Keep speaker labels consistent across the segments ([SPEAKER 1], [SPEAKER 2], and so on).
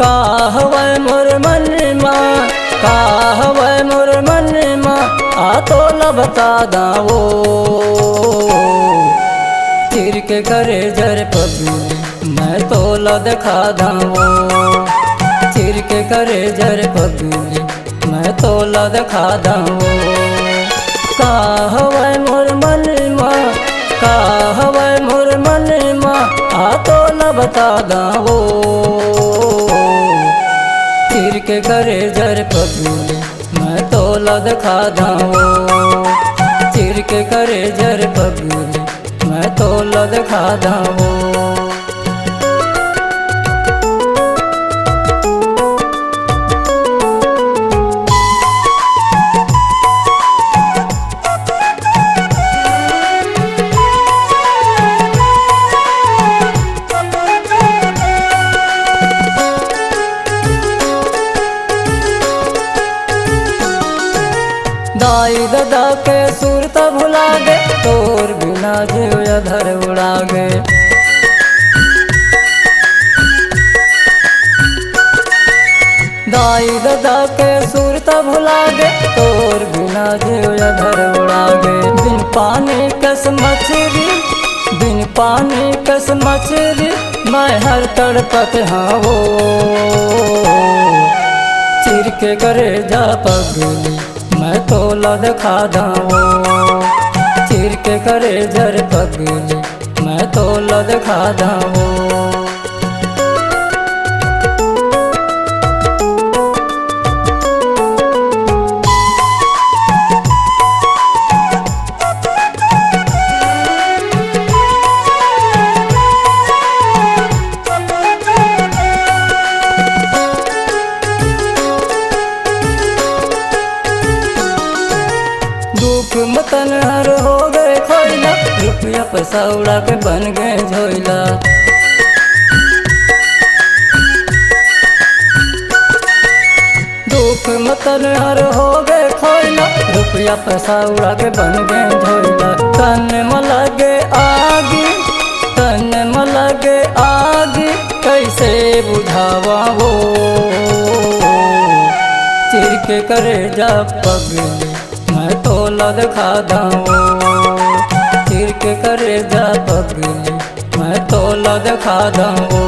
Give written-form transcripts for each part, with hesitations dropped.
[SPEAKER 1] कहवै मोर मन माँ, कहवै मोर मन माँ, आ तोला बता दाओ। चिर के करे जर पगली, मैं तोला दिखा दाओ। चिर के करे जर पगली, मैं तोला दिखा दाओ। कहवै मोर मन माँ, कहवै मोर मन माँ, आ तोला बता दाओ। चिर के करे जर पगली, मैं तोला दिखा दाओ। चिर के करे जर पगली, मैं तोला दिखा दाओ। दाई दादा के सुरता भुला गे, तोर बिना जीव अधर उड़ा गे। दाई दादा के सुरता भुला गे, तोर बिना जीव अधर उड़ा गे। बिन पानी कस मछली, बिन पानी कस मछली, मैं हर तड़पत हाँ। चिर के करे जा पगली, मैं तोला दिखा दाओ। चिर के करे जर पगली, मैं तोला दिखा दाओ। दुख मतन हर हो गए खोइला, रुपया पैसा उड़ा के बन गए झोइला। दुख मतन हर हो गए खोइला, रुपया पैसा उड़ा के बन गए झोइला। तन में लगे आगी, तन में लगे आगी, कैसे बुझावा वो। चिर के करे जा पगली, मैं तोला दिखा दाओ। चिर के करे जा पगली, मैं तोला दिखा दाओ।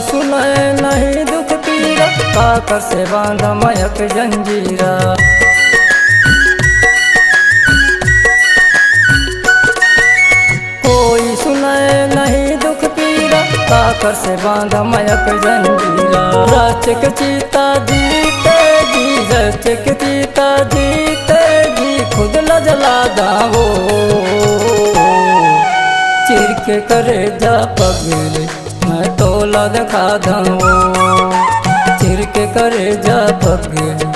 [SPEAKER 1] सुनाए नहीं दुख पीरा, काकर से बांधा मयक जंजीरा। कोई सुनाए नहीं दुख पीरा, काकर से बांधा मयक जंजीरा। रचक चीता जीते जी, रचक चीता जीते जी, खुद न जला दाओ। चिर के करे जा पगली, मैं तोला दिखा दाओ। चिर के करे जा पगली,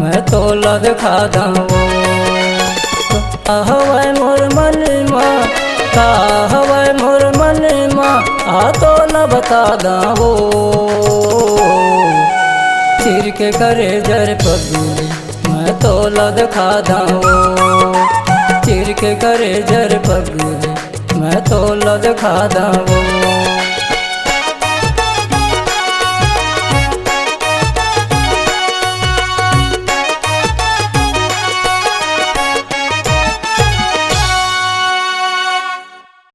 [SPEAKER 1] मैं तोला दिखा दाओ। कहवै मोर मन माँ, कहवै मोर मन माँ, आ तोला बता दाओ। चिर के करे जर पगली, मैं तोला दिखा दाओ। चिर के करे जर पगली, मैं तोला दिखा दाओ।